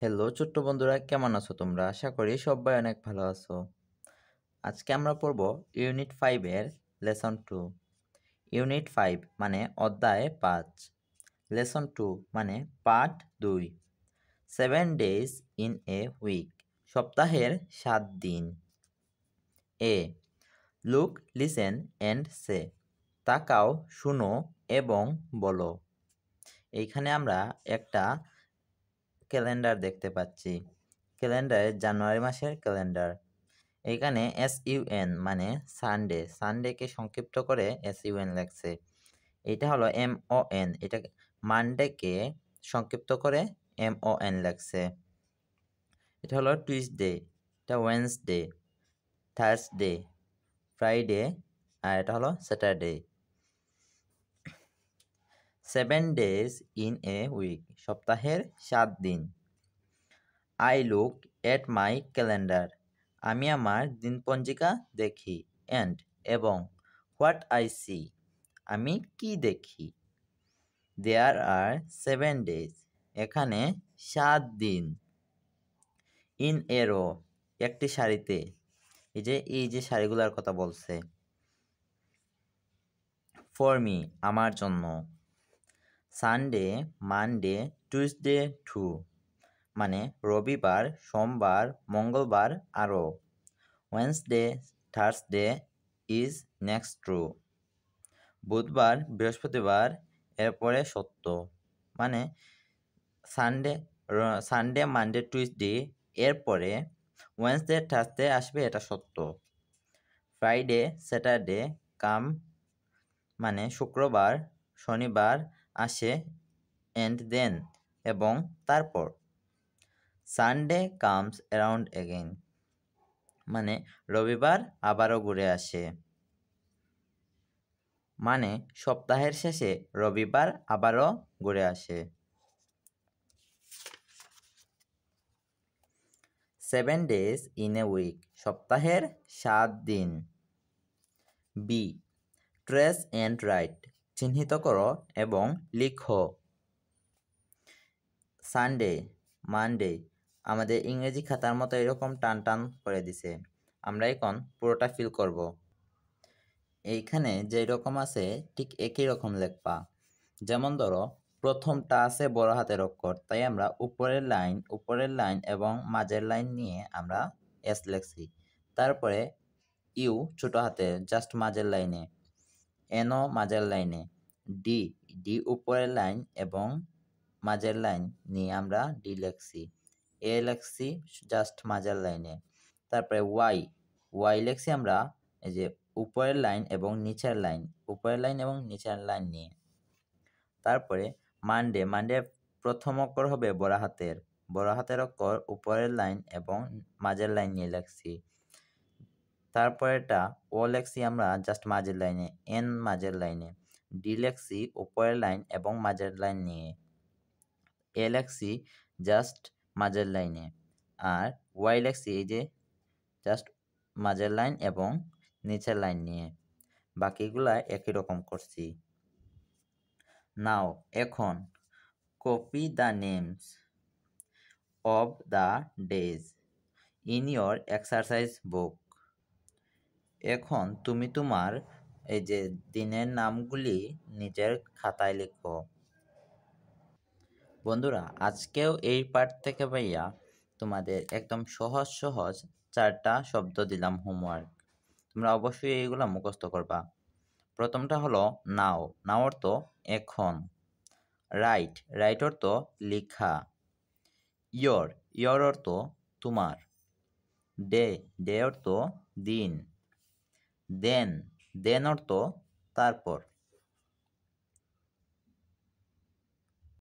Hello ছোট্ট বন্ধুরা, কেমন আছো তোমরা? আশা করি সবাই অনেক ভালো আছো। আজকে আমরা পড়ব ইউনিট 5 এর লেসন 2। ইউনিট 5 মানে অধ্যায় 5, লেসন 2 মানে part 2। 7 days in a week, সপ্তাহের 7 দিন। A look, listen and say, তাকাও, শুনো এবং বলো। এইখানে আমরা একটা ক্যালেন্ডার দেখতে পাচ্ছি। ক্যালেন্ডারে জানুয়ারি মাসের ক্যালেন্ডার। এখানে SUN মানে সানডে, সানডেকে সংক্ষিপ্ত করে SUN লেখছে। এটা হলো MON, এটা মানডেকে সংক্ষিপ্ত করে MON লেখছে। এটা হলো টিউসডে, এটা ওয়েনসডে, থার্সডে, ফ্রাইডে, আর এটা হলো Saturday. 7 days in a week, সপ্তাহের 7 দিন। I look at my calendar, আমি আমার দিনপঞ্জিকা দেখি। অ্যান্ড এবং হোয়াট আই সি, আমি কি দেখি। দেয়ার আর 7 ডেজ, এখানে 7 দিন। ইন এ রো, একটি সারিতে। এই যে সারিগুলোর কথা বলছে। ফর মি, আমার জন্য। সানডে, মানডে, টিউসডে টু, মানে রবিবার, সোমবার, মঙ্গলবার আরও। Wednesday, Thursday is next true, বুধবার, বৃহস্পতিবার এরপরে সত্য, মানে সানডে, সানডে, মানডে, টিউসডে এরপরে ওয়েনসডে, থার্সডে আসবে, এটা সত্য। ফ্রাইডে, স্যাটারডে কাম, মানে শুক্রবার, শনিবার আসে, অ্যান্ড দেন এবং তারপর। সানডে কামস অ্যারাউন্ড এগেইন, মানে রবিবার আবারও ঘুরে আসে, মানে সপ্তাহের শেষে রবিবার আবারও ঘুরে আসে। 7 ডেজ ইন এ উইক, সপ্তাহের 7 দিন। বি ট্রেস অ্যান্ড রাইট, চিহ্নিত করো এবং লিখো। সানডে, মানডে আমাদের ইংরেজি খাতার মতো এরকম টান টান করে দিছে। আমরা এখন পুরোটা ফিল করব। এইখানে যেই রকম আছে ঠিক একই রকম লিখবা। যেমন ধরো, প্রথমটা আছে বড় হাতের অক্ষর, তাই আমরা উপরের লাইন এবং মাঝের লাইন নিয়ে আমরা এস লিখছি। তারপরে ইউ ছোট হাতের জাস্ট মাঝের লাইনে, এনও মাঝের লাইনে, ডি, ডি উপরের লাইন এবং মাঝের লাইন নিয়ে আমরা ডি লিখছি। এ লিখছি জাস্ট মাঝের লাইনে। তারপরে ওয়াই, ওয়াই লিখছি আমরা এই যে উপরের লাইন এবং নিচের লাইন, উপরের লাইন এবং নিচের লাইন নিয়ে। তারপরে মানডে, মানডে প্রথম অক্ষর হবে বড় হাতের অক্ষর উপরের লাইন এবং মাঝের লাইন নিয়ে লিখছি। তারপরেটা ও লেখছি আমরা জাস্ট মাঝের লাইনে, এন মাঝের লাইনে, ডি লেখছি উপরের লাইন এবং মাঝের লাইন নিয়ে, এ লেখছি জাস্ট মাঝের লাইনে, আর ওয়াই লেখছি এই যে জাস্ট মাঝের লাইন এবং নিচের লাইন নিয়ে। বাকিগুলা একই রকম করছি। নাও, এখন copy the names of the days in your exercise বুক। এখন তুমি তোমার এই যে দিনের নামগুলি নিজের খাতায় লিখো। বন্ধুরা, আজকেও এই পার্ট থেকে ভাইয়া তোমাদের একদম সহজ সহজ 4টা শব্দ দিলাম হোমওয়ার্ক। তোমরা অবশ্যই এইগুলো মুখস্থ করবা। প্রথমটা হলো নাও, নাও অর্থ এখন। রাইট, রাইট অর্থ লেখা। ইয়োর, ইয়োর অর্থ তোমার। ডে, ডে অর্থ দিন। দেন, দেন অর্থ তারপর।